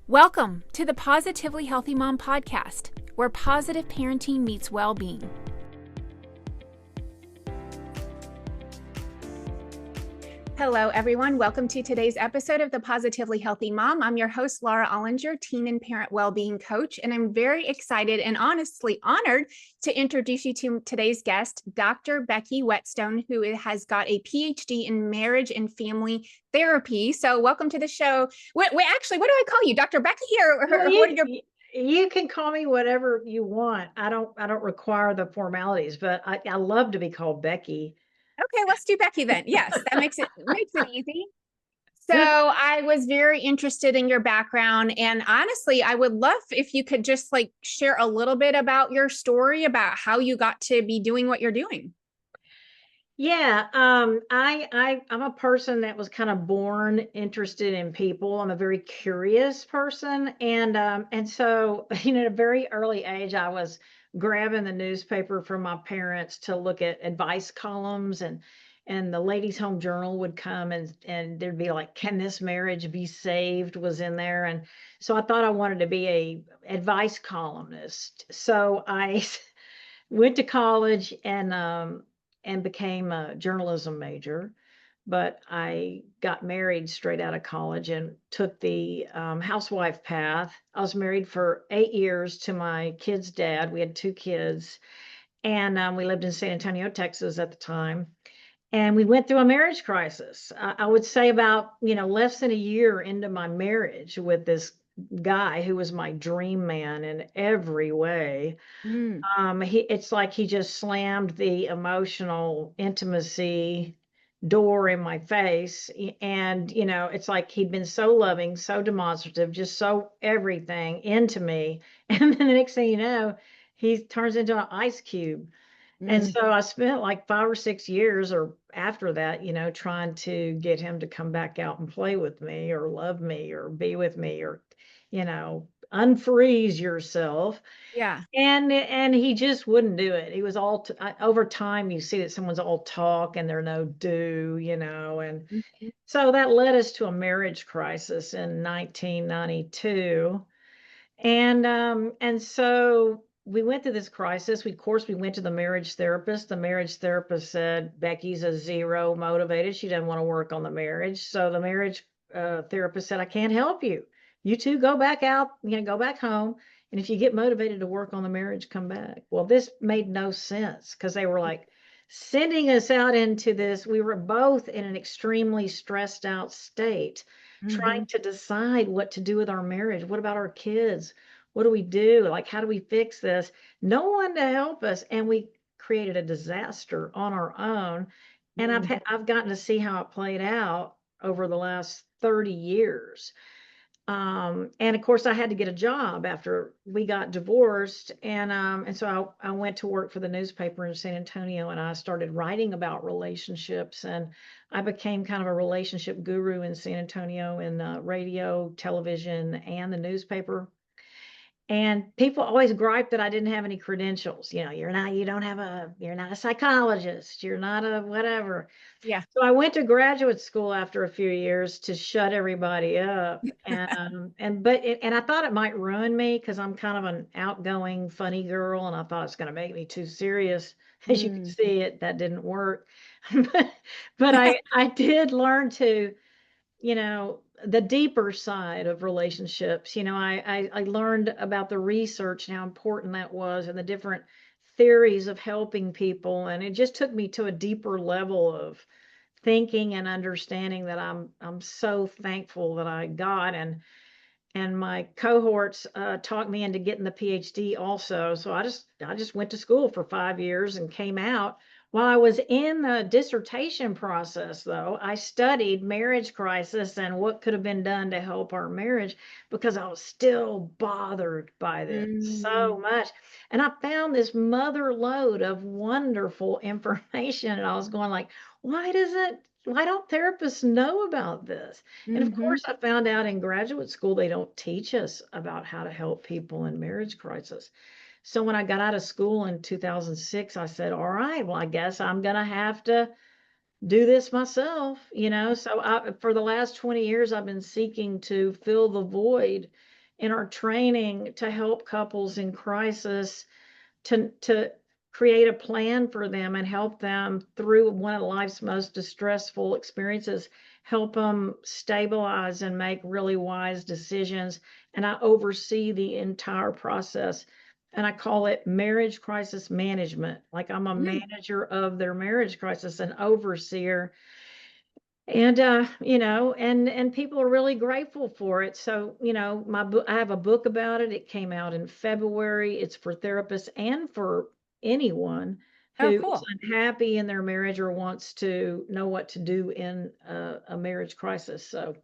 Welcome to the Positively Healthy Mom podcast, where positive parenting meets well-being. Hello, everyone. Welcome to today's episode of the Positively Healthy Mom. I'm your host, Laura Ollinger, teen and parent well-being coach, and I'm very excited and honestly honored to introduce you to today's guest, Dr. Becky Whetstone, who has got a PhD in marriage and family therapy. So welcome to the show. Wait, actually, what do I call you? Dr. Becky or Well, what are your... you can call me whatever you want. I don't require the formalities, but I love to be called Becky. Okay, let's do Becky then. Yes, that makes it easy. So I was very interested in your background, and honestly, I would love if you could just share a little bit about your story, about how you got to be doing what you're doing. Yeah, I'm a person that was kind of born interested in people. I'm a very curious person, and so at a very early age, I was grabbing the newspaper from my parents to look at advice columns, and the Ladies' Home Journal would come, and there'd be like, "Can this marriage be saved?" was in there, and so I thought I wanted to be a advice columnist. So I went to college and became a journalism major, but I got married straight out of college and took the housewife path. I was married for 8 years to my kid's dad. We had two kids, and we lived in San Antonio, Texas at the time. And we went through a marriage crisis. I would say about, less than a year into my marriage with this guy who was my dream man in every way. Mm. It's like he just slammed the emotional intimacy door in my face. And, it's like he'd been so loving, so demonstrative, just so everything into me. And then the next thing you know, he turns into an ice cube. And Mm. so I spent like 5 or 6 years or after that, trying to get him to come back out and play with me or love me or be with me or, unfreeze yourself. Yeah. And he just wouldn't do it. He was over time, you see that someone's all talk and they're no do, and Mhm. so that led us to a marriage crisis in 1992. And so we went through this crisis. Of course, we went to the marriage therapist. The marriage therapist said, "Becky's a zero motivated. She doesn't want to work on the marriage." So the marriage therapist said, "I can't help you. You two go back out, go back home. And if you get motivated to work on the marriage, come back." Well, this made no sense because they were like sending us out into this. We were both in an extremely stressed out state, trying Mhm. to decide what to do with our marriage. What about our kids? What do we do? Like, how do we fix this? No one to help us. And we created a disaster on our own. And Mm. I've gotten to see how it played out over the last 30 years. And of course, I had to get a job after we got divorced, and so I went to work for the newspaper in San Antonio, and I started writing about relationships, and I became kind of a relationship guru in San Antonio in radio, television, and the newspaper. And people always gripe that I didn't have any credentials. You're not a psychologist, you're not a whatever. Yeah. So I went to graduate school after a few years to shut everybody up, and I thought it might ruin me because I'm kind of an outgoing, funny girl, and I thought it's going to make me too serious. As you can Mm. see, that didn't work. But I did learn to, the deeper side of relationships. I learned about the research and how important that was, and the different theories of helping people, and it just took me to a deeper level of thinking and understanding that I'm so thankful that I got. And my cohorts talked me into getting the PhD also. So I just went to school for 5 years and came out. While I was in the dissertation process, though, I studied marriage crisis and what could have been done to help our marriage, because I was still bothered by this so Mm. much. And I found this mother lode of wonderful information, and I was going like, why don't therapists know about this? And of Mhm. course, I found out in graduate school they don't teach us about how to help people in marriage crisis. So when I got out of school in 2006, I said, "All right, well, I guess I'm going to have to do this myself." So for the last 20 years, I've been seeking to fill the void in our training to help couples in crisis to create a plan for them and help them through one of life's most distressful experiences, help them stabilize and make really wise decisions. And I oversee the entire process. And I call it marriage crisis management. Like I'm a Mm. manager of their marriage crisis, an overseer. And and people are really grateful for it. So, my book, I have a book about it. It came out in February. It's for therapists and for anyone Oh, who is cool. unhappy in their marriage or wants to know what to do in a marriage crisis. So,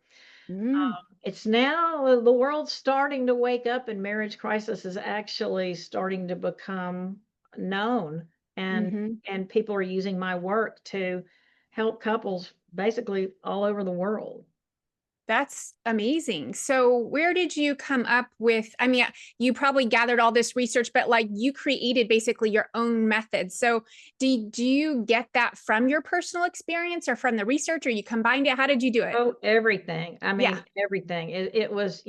Mm, it's now the world's starting to wake up, and marriage crisis is actually starting to become known, and hmm. people are using my work to help couples basically all over the world. That's amazing. So, where did you come up with? I mean, you probably gathered all this research, but like you created basically your own method. So, did you get that from your personal experience or from the research, or you combined it? How did you do it? Oh, everything. I Yeah. mean, everything. It was,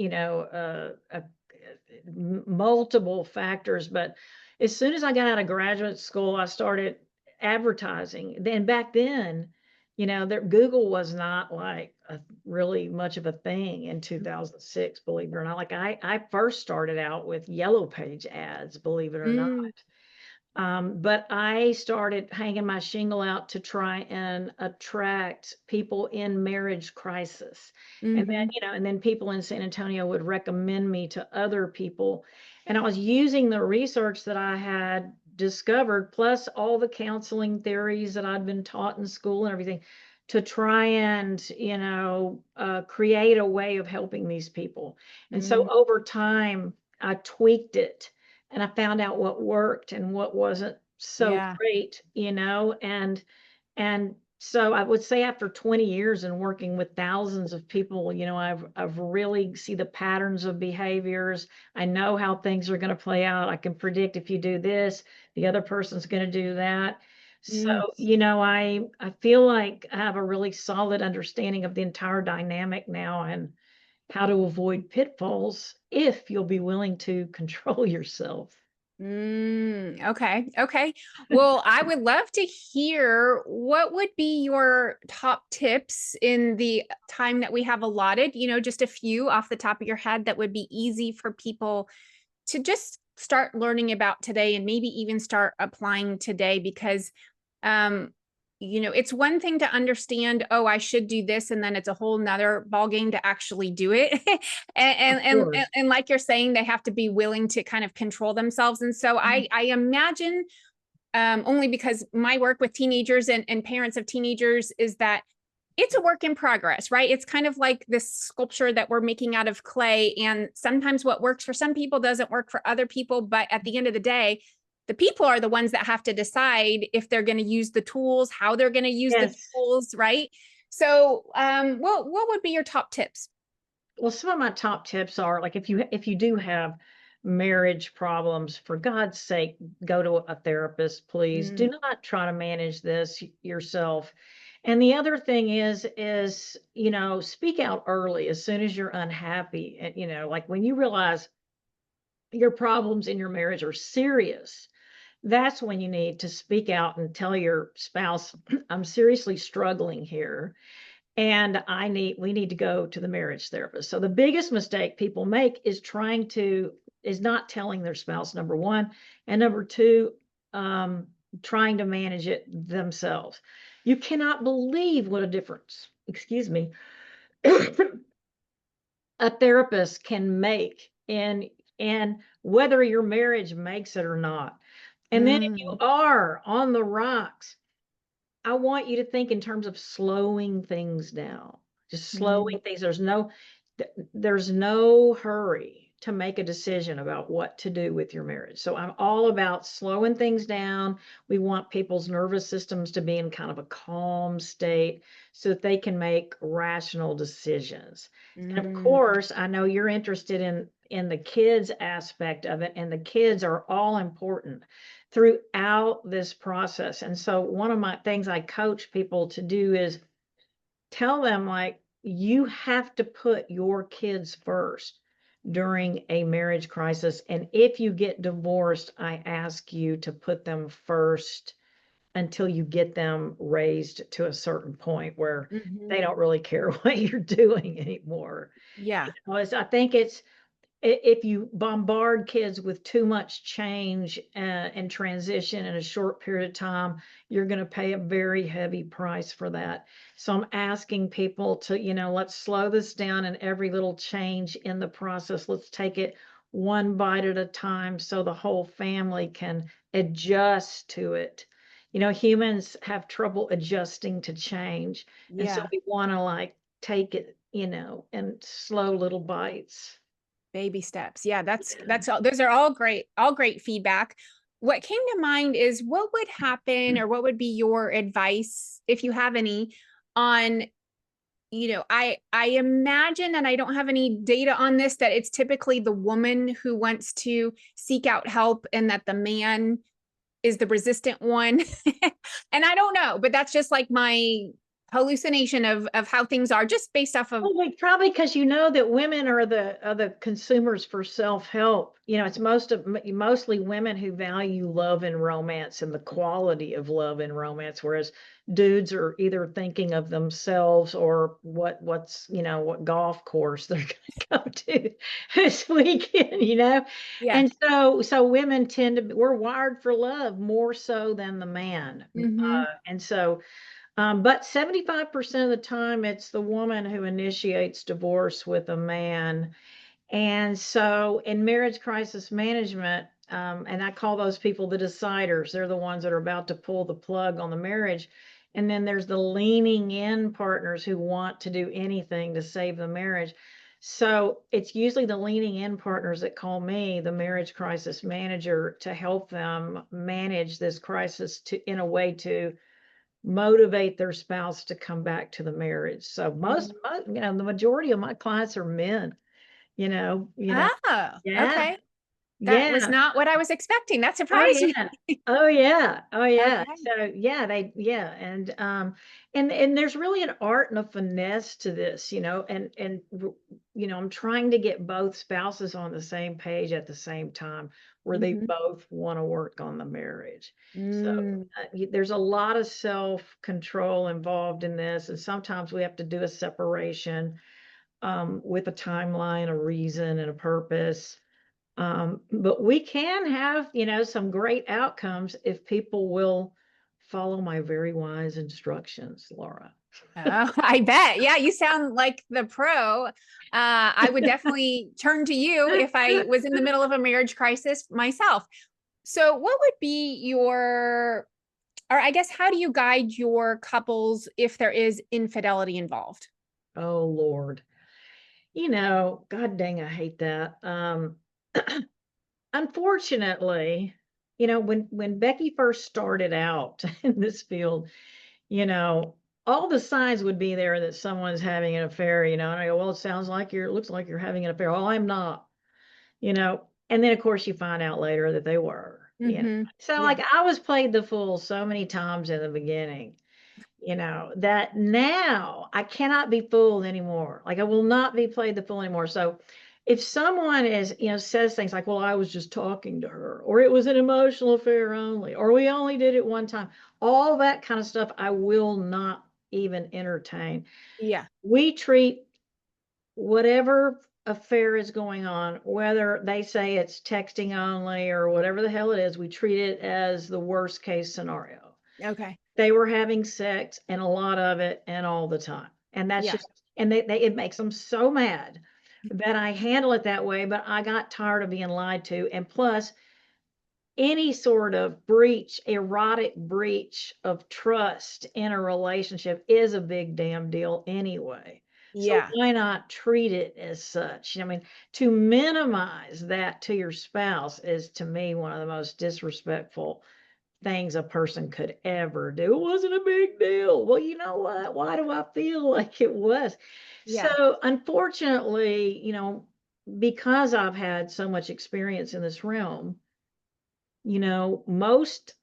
multiple factors, but as soon as I got out of graduate school, I started advertising. Then back then, there Google was not like really much of a thing in 2006, believe it or not. Like I first started out with yellow page ads, believe it or not. Mm, But I started hanging my shingle out to try and attract people in marriage crisis. And then, hmm. and then people in San Antonio would recommend me to other people. And I was using the research that I had discovered, plus all the counseling theories that I'd been taught in school and everything, to try and, create a way of helping these people. And so Mm, over time, I tweaked it and I found out what worked and what wasn't so yeah. great, and so I would say after 20 years and working with thousands of people, I've really see the patterns of behaviors. I know how things are going to play out. I can predict if you do this, the other person's going to do that. So, Mm. I feel like I have a really solid understanding of the entire dynamic now and how to avoid pitfalls if you'll be willing to control yourself. Okay. Okay. Well, I would love to hear what would be your top tips in the time that we have allotted, just a few off the top of your head that would be easy for people to just start learning about today and maybe even start applying today because um it's one thing to understand, oh, I should do this, and then it's a whole nother ball game to actually do it. Of course. And like you're saying, they have to be willing to kind of control themselves. And so Mhm. I imagine, only because my work with teenagers and parents of teenagers is that it's a work in progress, right? It's kind of like this sculpture that we're making out of clay. And sometimes what works for some people doesn't work for other people. But at the end of the day, the people are the ones that have to decide if they're going to use the tools, how they're going to use the Yes. tools, right? So, what would be your top tips? Well, some of my top tips are like if you do have marriage problems, for God's sake, go to a therapist, please. Do Mm, not try to manage this yourself. And the other thing is, speak out early as soon as you're unhappy. And, like when you realize your problems in your marriage are serious, that's when you need to speak out and tell your spouse, I'm seriously struggling here and we need to go to the marriage therapist. So the biggest mistake people make is not telling their spouse, number one, and number two, um, trying to manage it themselves. You cannot believe what a difference, excuse me, a therapist can make in whether your marriage makes it or not. And then if you mm, are on the rocks, I want you to think in terms of slowing things down. Just mm, slowing things. There's no hurry to make a decision about what to do with your marriage. So I'm all about slowing things down. We want people's nervous systems to be in kind of a calm state so that they can make rational decisions. And of mm, course, I know you're interested in the kids aspect of it, and the kids are all important throughout this process. And so one of my things I coach people to do is tell them like you have to put your kids first. during a marriage crisis. And if you get divorced, I ask you to put them first until you get them raised to a certain point where Hmm. they don't really care what you're doing anymore. Yeah. I think it's if you bombard kids with too much change and transition in a short period of time, you're going to pay a very heavy price for that. So I'm asking people to, let's slow this down, and every little change in the process, let's take it one bite at a time so the whole family can adjust to it. Humans have trouble adjusting to change. And so Yeah. we want to like take it, in slow little bites. Baby steps. Yeah, Yeah. that's all. Those are all great feedback. What came to mind is what would happen or what would be your advice, if you have any, on, I imagine, and I don't have any data on this, that it's typically the woman who wants to seek out help and that the man is the resistant one. And I don't know, but that's just like my hallucination of how things are, just based off of. Well, like, probably because you know that women are the consumers for self-help. It's mostly women who value love and romance and the quality of love and romance, whereas dudes are either thinking of themselves or what golf course they're gonna go to this weekend. Yeah. And so women we're wired for love more so than the man. Hmm. And so but 75% of the time, it's the woman who initiates divorce with a man. And so in marriage crisis management, and I call those people the deciders, they're the ones that are about to pull the plug on the marriage. And then there's the leaning in partners who want to do anything to save the marriage. So it's usually the leaning in partners that call me, the marriage crisis manager, to help them manage this crisis in a way to motivate their spouse to come back to the marriage. So the majority of my clients are men, Oh, yeah, okay. That was yeah. not what I was expecting. That Oh surprised me. yeah. Oh yeah. Oh yeah. Okay. So yeah, and there's really an art and a finesse to this, I'm trying to get both spouses on the same page at the same time where they Mhm. both want to work on the marriage. So Mm. there's a lot of self-control involved in this, and sometimes we have to do a separation with a timeline, a reason, and a purpose. But we can have, some great outcomes if people will follow my very wise instructions, Laura. Oh, I bet. Yeah, you sound like the pro. I would definitely turn to you if I was in the middle of a marriage crisis myself. So, what would be or I guess, how do you guide your couples if there is infidelity involved? Oh, Lord. God dang, I hate that. Unfortunately, when Becky first started out in this field, you know, all the signs would be there that someone's having an affair, and I go, well, it looks like you're having an affair. Oh, I'm not. And then of course you find out later that they were. Hmm. So Yeah. like I was played the fool so many times in the beginning, that now I cannot be fooled anymore. Like I will not be played the fool anymore. So if someone says things like, well, I was just talking to her, or it was an emotional affair only, or we only did it one time, all that kind of stuff, I will not even entertain. Yeah. We treat whatever affair is going on, whether they say it's texting only or whatever the hell it is, we treat it as the worst case scenario. Okay. They were having sex and a lot of it and all the time. And that's Yeah. just, and it makes them so mad that I handle it that way. But I got tired of being lied to. And plus, any sort of erotic breach of trust in a relationship is a big damn deal anyway. So Yeah. why not treat it as such? I mean, to minimize that to your spouse is to me one of the most disrespectful things a person could ever do. It wasn't a big deal. Well, you know what? Why do I feel like it was? Yeah. So unfortunately, because I've had so much experience in this realm, most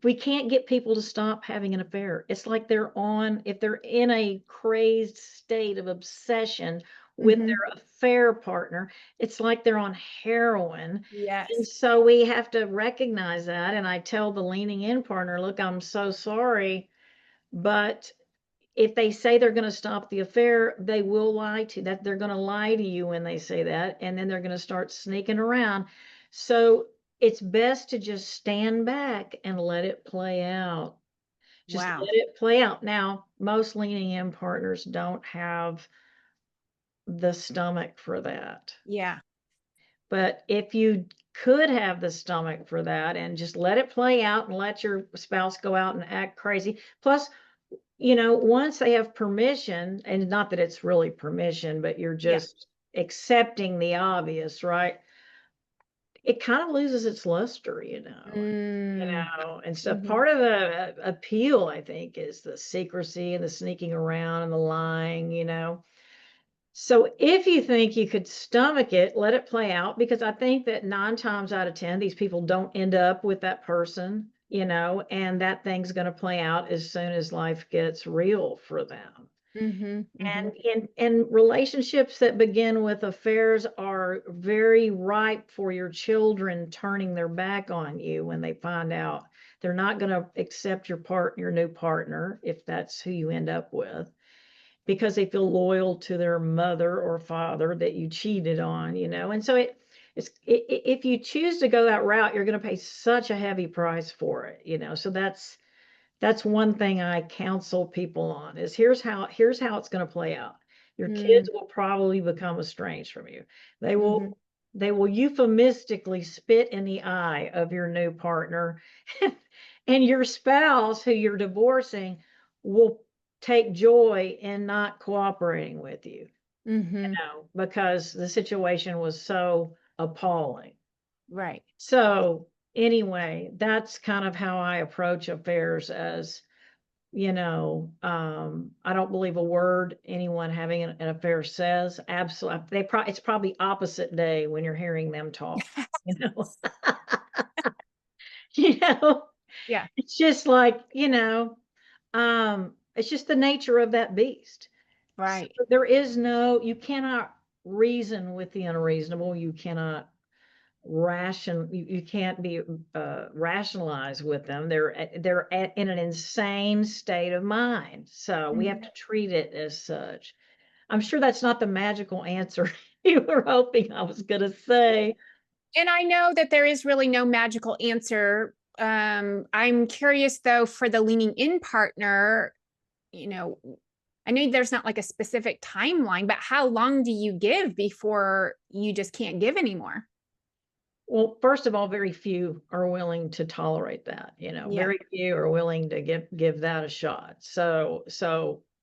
we can't get people to stop having an affair. It's like if they're in a crazed state of obsession with Mhm. their affair partner, it's like they're on heroin. And Yes. so we have to recognize that. And I tell the leaning in partner, look, I'm so sorry, but if they say they're going to stop the affair, they will lie to that. They're going to lie to you when they say that, and then they're going to start sneaking around. So it's best to just stand back and let it play out. Just Wow. let it play out. Now, most leaning in partners don't have the stomach for that. Yeah. But if you could have the stomach for that and just let it play out and let your spouse go out and act crazy. Plus, once they have permission, and not that it's really permission, but you're Yeah. just accepting the obvious, right? It kind of loses its luster, Mm. and so Mhm. part of the appeal, I think, is the secrecy and the sneaking around and the lying. So if you think you could stomach it, let it play out, because I think that 9 times out of 10, these people don't end up with that person, and that thing's going to play out as soon as life gets real for them. Mhm. And Mhm. relationships that begin with affairs are very ripe for your children turning their back on you when they find out they're not going to accept your new partner, if that's who you end up with, because they feel loyal to their mother or father that you cheated on. And so if you choose to go that route, you're going to pay such a heavy price for it. So that's one thing I counsel people on, is here's how it's going to play out. Your Mm. kids will probably become estranged from you. They Mhm. will they will euphemistically spit in the eye of your new partner, and your spouse who you're divorcing will take joy in not cooperating with Mhm. because the situation was so appalling. Right. So anyway, that's kind of how I approach affairs. I don't believe a word anyone having an affair says. Absolutely. It's probably opposite day when you're hearing them talk. You know, you know, Yeah. it's just like, it's just the nature of that beast. So Right. you cannot reason with the unreasonable. You cannot you can't be rationalized with them. In an insane state of mind. So we have Mhm. to treat it as such. I'm sure that's not the magical answer you were hoping I was going to say. And I know that there is really no magical answer. I'm curious though, for the leaning in partner, you know, I know there's not like a specific timeline, but how long do you give before you just can't give anymore? Well, first of all, very few are willing to tolerate that. Yeah. Very few are willing to give that a shot.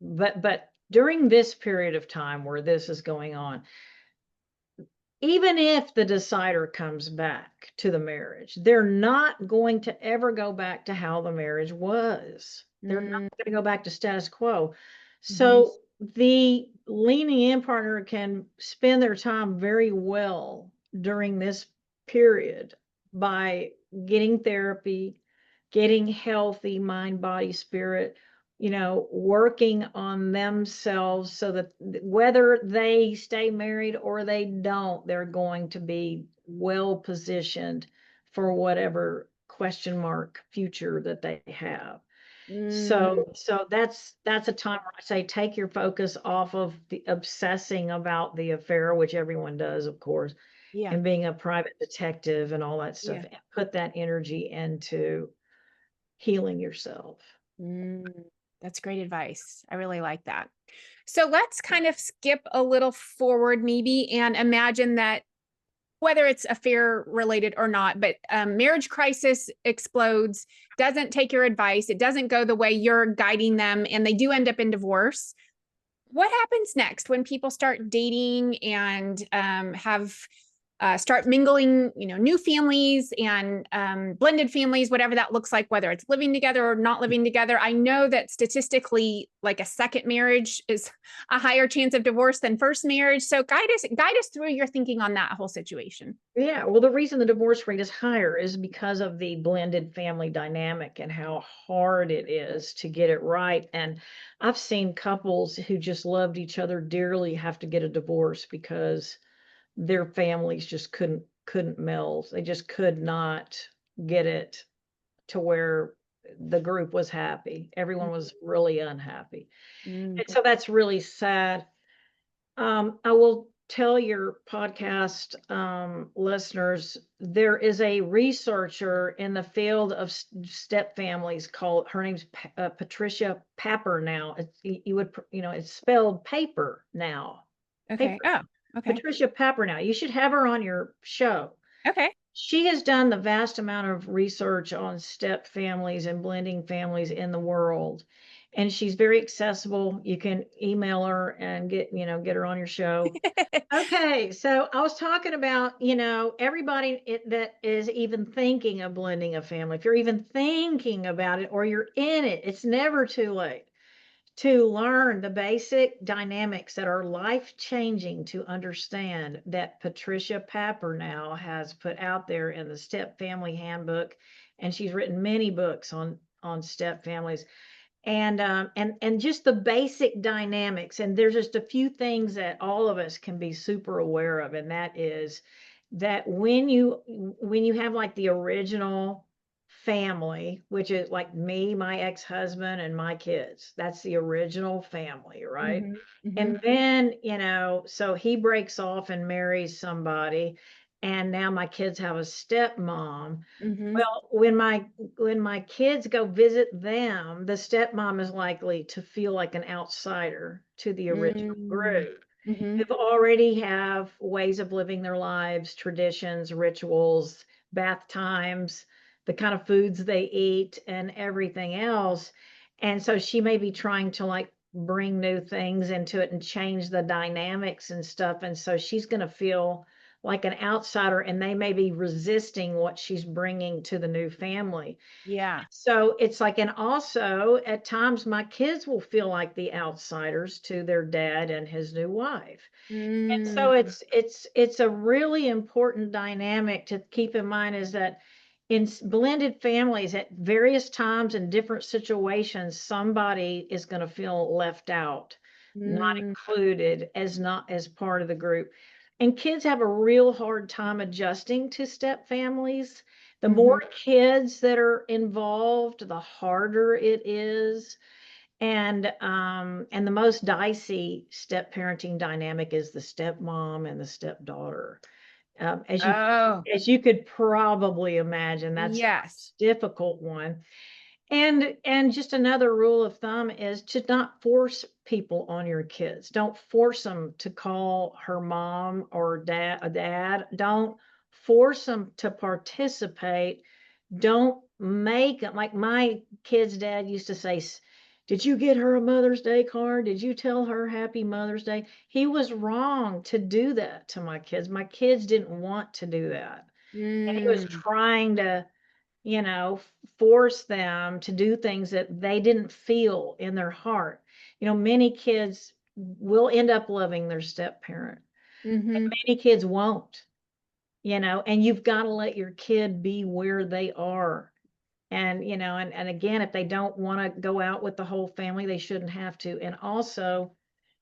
But during this period of time where this is going on, even if the decider comes back to the marriage, they're not going to ever go back to how the marriage was. They're not Mm. going to go back to status quo. Mhm. So the leaning in partner can spend their time very well during this period by getting therapy, getting healthy mind, body, spirit, working on themselves so that whether they stay married or they don't, they're going to be well positioned for whatever question mark future that they have. Mm. So that's a time where I say take your focus off of the obsessing about the affair, which everyone does, of course, Yeah. and being a private detective and all that stuff, Yeah. and put that energy into healing yourself. Mm. That's great advice. I really like that. So let's kind of skip a little forward, maybe, and imagine that whether it's affair related or not, but marriage crisis explodes, doesn't take your advice, it doesn't go the way you're guiding them, and they do end up in divorce. What happens next when people start dating and have start mingling, new families and blended families, whatever that looks like, whether it's living together or not living together. I know that statistically, like a second marriage is a higher chance of divorce than first marriage. So guide us through your thinking on that whole situation. Yeah, well, the reason the divorce rate is higher is because of the blended family dynamic and how hard it is to get it right. And I've seen couples who just loved each other dearly have to get a divorce because their families just couldn't meld. They just could not get it to where the group was happy. Everyone was really unhappy. Mm-hmm. And so that's really sad. I will tell your podcast listeners there is a researcher in the field of step families called her name's Patricia Papper. Now you would it's spelled paper now. Okay. Paper. Oh, okay. Patricia Papper. Now you should have her on your show. Okay. She has done the vast amount of research on step families and blending families in the world. And she's very accessible. You can email her and get her on your show. Okay, so I was talking about, everybody that is even thinking of blending a family. If you're even thinking about it or you're in it, it's never too late to learn the basic dynamics that are life-changing to understand that Patricia Papper now has put out there in the Step Family Handbook, and she's written many books on step families and just the basic dynamics. And there's just a few things that all of us can be super aware of, and that is that when you have like the original family, which is like me, my ex-husband, and my kids, that's the original family, right? Mm-hmm. Mm-hmm. And then, so he breaks off and marries somebody, and now my kids have a stepmom. Mm-hmm. Well, when my kids go visit them, the stepmom is likely to feel like an outsider to the original group. Mm-hmm. Who already have ways of living their lives, traditions, rituals, bath times, the kind of foods they eat, and everything else. And so she may be trying to like bring new things into it and change the dynamics and stuff. And so she's going to feel like an outsider, and they may be resisting what she's bringing to the new family. Yeah. So it's like, and also at times my kids will feel like the outsiders to their dad and his new wife. And so Mm-hmm. it's a really important dynamic to keep in mind is that in blended families at various times in different situations, somebody is going to feel left out, not included as not as part of the group. And kids have a real hard time adjusting to step families. The more Mm-hmm. kids that are involved, the harder it is. And the most dicey step parenting dynamic is the stepmom and the stepdaughter. As you Oh, as you could probably imagine, that's the yes. most difficult one. And just another rule of thumb is to not force people on your kids. Don't force them to call her mom or dad a dad. Don't force them to participate. Don't make it like my kid's dad used to say, did you get her a Mother's Day card? Did you tell her Happy Mother's Day? He was wrong to do that to my kids. My kids didn't want to do that. And he was Mm. trying to, force them to do things that they didn't feel in their heart. Many kids will end up loving their step parent, and Mm-hmm. many kids won't, and you've got to let your kid be where they are. And again, if they don't want to go out with the whole family, they shouldn't have to. And also,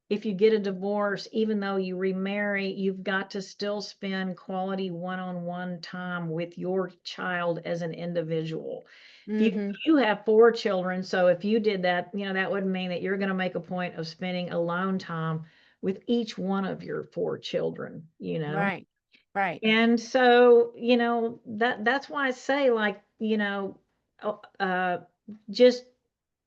if you get a divorce, even though you remarry, you've got to still spend quality one-on-one time with your child as an individual. You Mm-hmm. you have 4 children, so if you did that, that would mean that you're going to make a point of spending alone time with each one of your 4 children. Right. Right. And so, that's why I say, like, uh, uh, just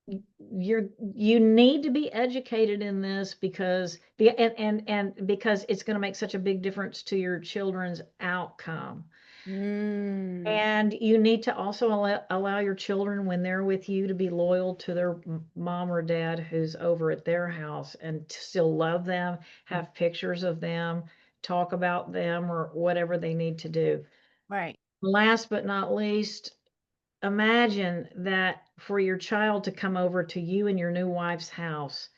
you need to be educated in this because and because it's going to make such a big difference to your children's outcome. Mm. And you need to also allow your children when they're with you to be loyal to their mom or dad who's over at their house and to still love them, have pictures of them, talk about them or whatever they need to do. Right. Last but not least, imagine that for your child to come over to you and your new wife's house,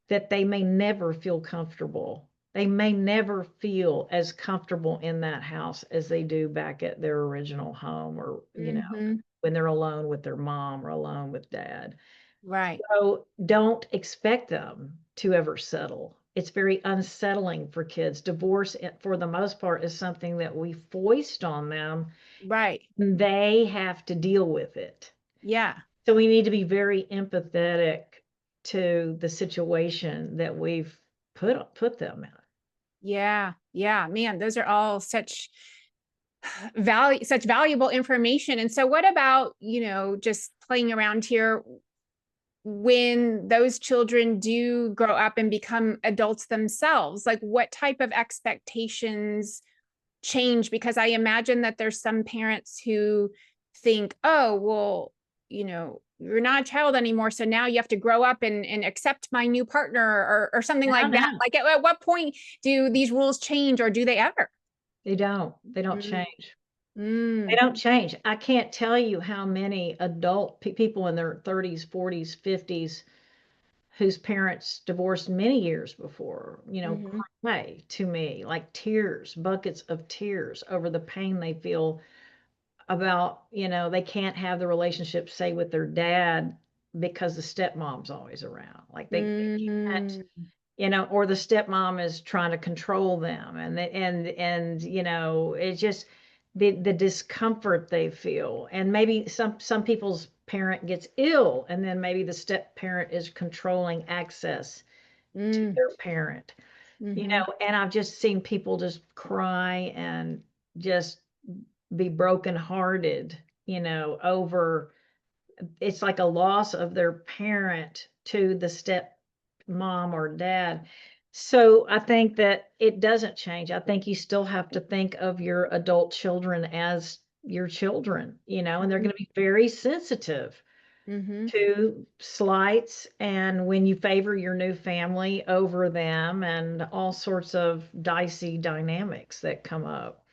that they may never feel comfortable. They may never feel as comfortable in that house as they do back at their original home, or, Hmm. when they're alone with their mom or alone with dad. Right. So don't expect them to ever settle. It's very unsettling for kids. Divorce, for the most part, is something that we foist on them. Right. They have to deal with it. Yeah. So we need to be very empathetic to the situation that we've put them in. Yeah. Yeah. Man, those are all such valuable information. And so what about, just playing around here, when those children do grow up and become adults themselves, like what type of expectations change? Because I imagine that there's some parents who think, oh, well, you're not a child anymore. So now you have to grow up and accept my new partner, or something No, like that. no, Like at what point do these rules change, or do they ever? they don't. They don't Mm, change. They mm, don't change. I can't tell you how many adult people in their 30s, 40s, 50s whose parents divorced many years before, mhm, cry to me like tears, buckets of tears over the pain they feel about, they can't have the relationship, say, with their dad because the stepmom's always around. Like they can't, mm, or the stepmom is trying to control them, and it's just the discomfort they feel. And maybe some people's parent gets ill, and then maybe the step parent is controlling access to mm, their parent. mhm, And I've just seen people just cry and just be brokenhearted, over, it's like a loss of their parent to the step mom or dad. So I think that it doesn't change. I think you still have to think of your adult children as your children, and they're going to be very sensitive mhm, to slights and when you favor your new family over them, and all sorts of dicey dynamics that come up.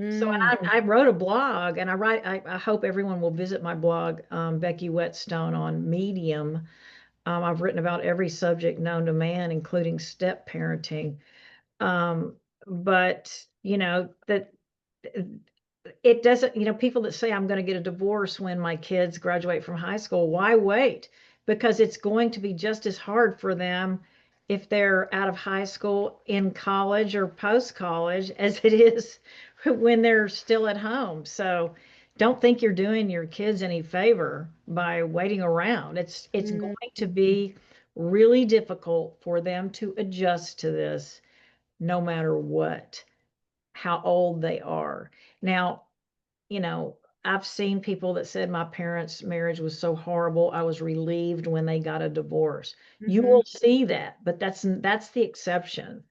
So mm, I wrote a blog, and I hope everyone will visit my blog, Becky Whetstone, on Medium. I've written about every subject known to man, including step parenting. Um, but that it doesn't, people that say I'm going to get a divorce when my kids graduate from high school, why wait? Because it's going to be just as hard for them if they're out of high school, in college, or post college, as it is when they're still at home. So don't think you're doing your kids any favor by waiting around. It's mm, going to be really difficult for them to adjust to this, no matter what, how old they are. Now, you know, I've seen people that said my parents' marriage was so horrible, I was relieved when they got a divorce. You mhm, will see that, but that's the exception.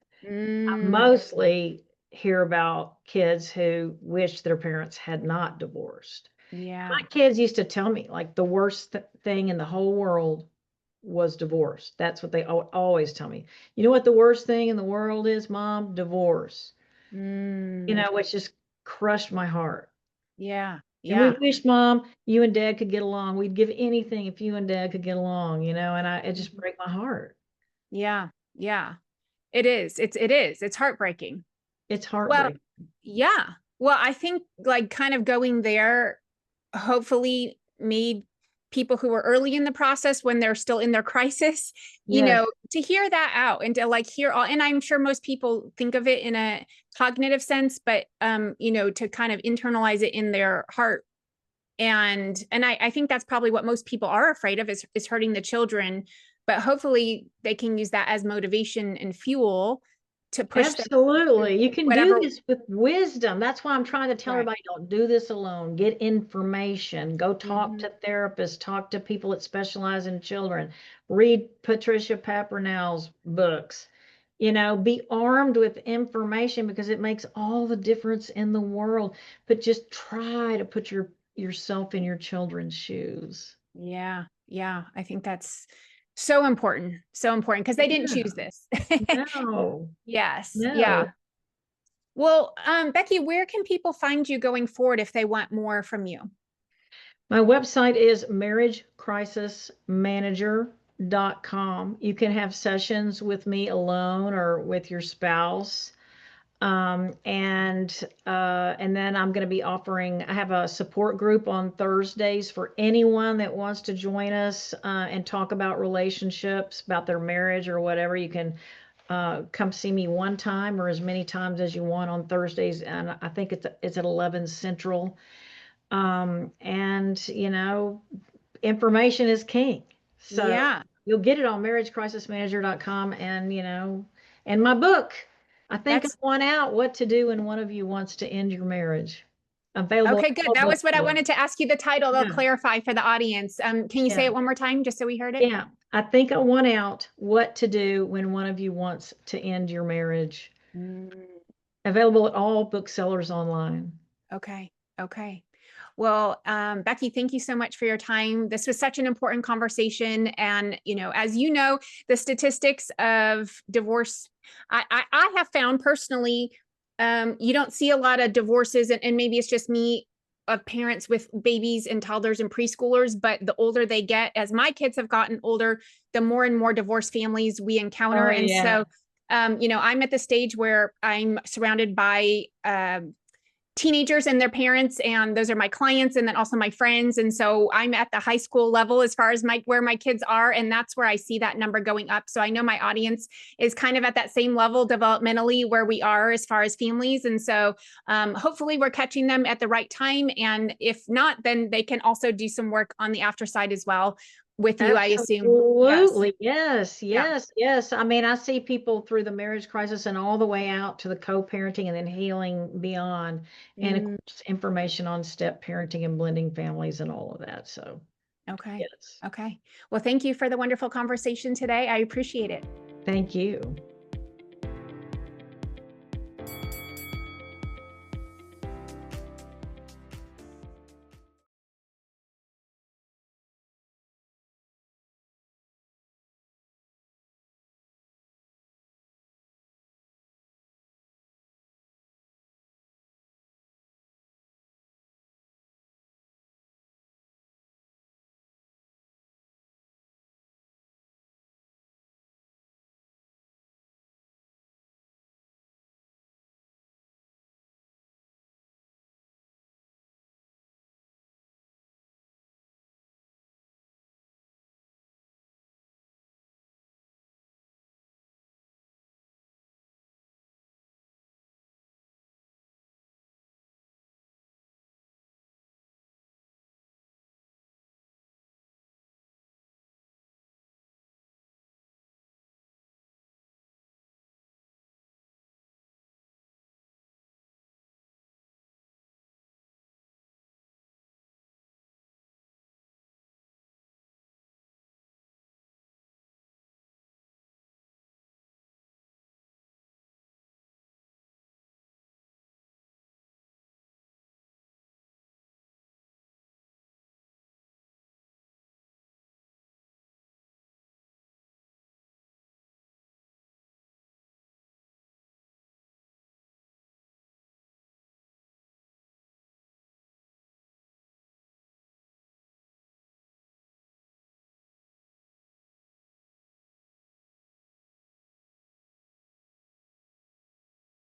I mm, mostly hear about kids who wish their parents had not divorced. yeah. My kids used to tell me, like, the worst thing in the whole world was divorce. That's what they always tell me. You know what the worst thing in the world is, Mom? Divorce. Mm, Which just crushed my heart. yeah. And we Yeah. wish, Mom, you and Dad could get along. We'd give anything if you and Dad could get along, and it just Mhm. break my heart. Yeah. Yeah. It is. It's heartbreaking. It's Well, heartbreaking. yeah. Well, I think like kind of going there hopefully made people who were early in the process, when they're still in their crisis, Yes, to hear that out and to like hear all, and I'm sure most people think of it in a cognitive sense, but to kind of internalize it in their heart. And I think that's probably what most people are afraid of, is hurting the children. But hopefully they can use that as motivation and fuel to push them to absolutely. You can do whatever. this with wisdom. That's why I'm trying to tell Right. everybody, don't do this alone. Get information. Go talk Hmm. to therapists. Talk to people that specialize in children. Read Patricia Pappernell's books. Be armed with information, because it makes all the difference in the world. But just try to put yourself in your children's shoes. Yeah. Yeah. I think that's so important. So important because they didn't choose Yeah. this. No, Yes. Yeah. no. Well, Becky, where can people find you going forward if they want more from you? My website is marriagecrisismanager.com. You can have sessions with me alone or with your spouse. And then I'm going to be offering, I have a support group on Thursdays for anyone that wants to join us and talk about relationships, about their marriage or whatever. You can come see me one time or as many times as you want on Thursdays, and I think it's at 11 Central. And information is king. So Yeah, you'll get it on marriagecrisismanager.com, and and my book, I think I that's want out what to do when one of you wants to end your marriage. Available at okay. Good. all That was what I booksellers. wanted to ask you the title. They'll Yeah, clarify for the audience. Can you say yeah, it one more time just so we heard it? yeah. I think I want out what to do when one of you wants to end your marriage. Mm. Available at all booksellers online. Okay. Okay. Well, Becky, thank you so much for your time. This was such an important conversation. And, as you know, the statistics of divorce, I have found personally, you don't see a lot of divorces, and maybe it's just me, of parents with babies and toddlers and preschoolers, but the older they get, as my kids have gotten older, the more and more divorced families we encounter. Oh And yeah. so, I'm at the stage where I'm surrounded by teenagers and their parents, and those are my clients and then also my friends. And so I'm at the high school level as far as where my kids are, and that's where I see that number going up. So I know my audience is kind of at that same level developmentally where we are as far as families. And so hopefully we're catching them at the right time, and if not, then they can also do some work on the after side as well with you, I assume. Yes. Absolutely. Yes, Yeah. yes, yes. I mean, I see people through the marriage crisis and all the way out to the co-parenting and then healing beyond. And of Mm, course, information on step parenting and blending families and all of that. So, okay. yes. Okay. Well, thank you for the wonderful conversation today. I appreciate it. Thank you.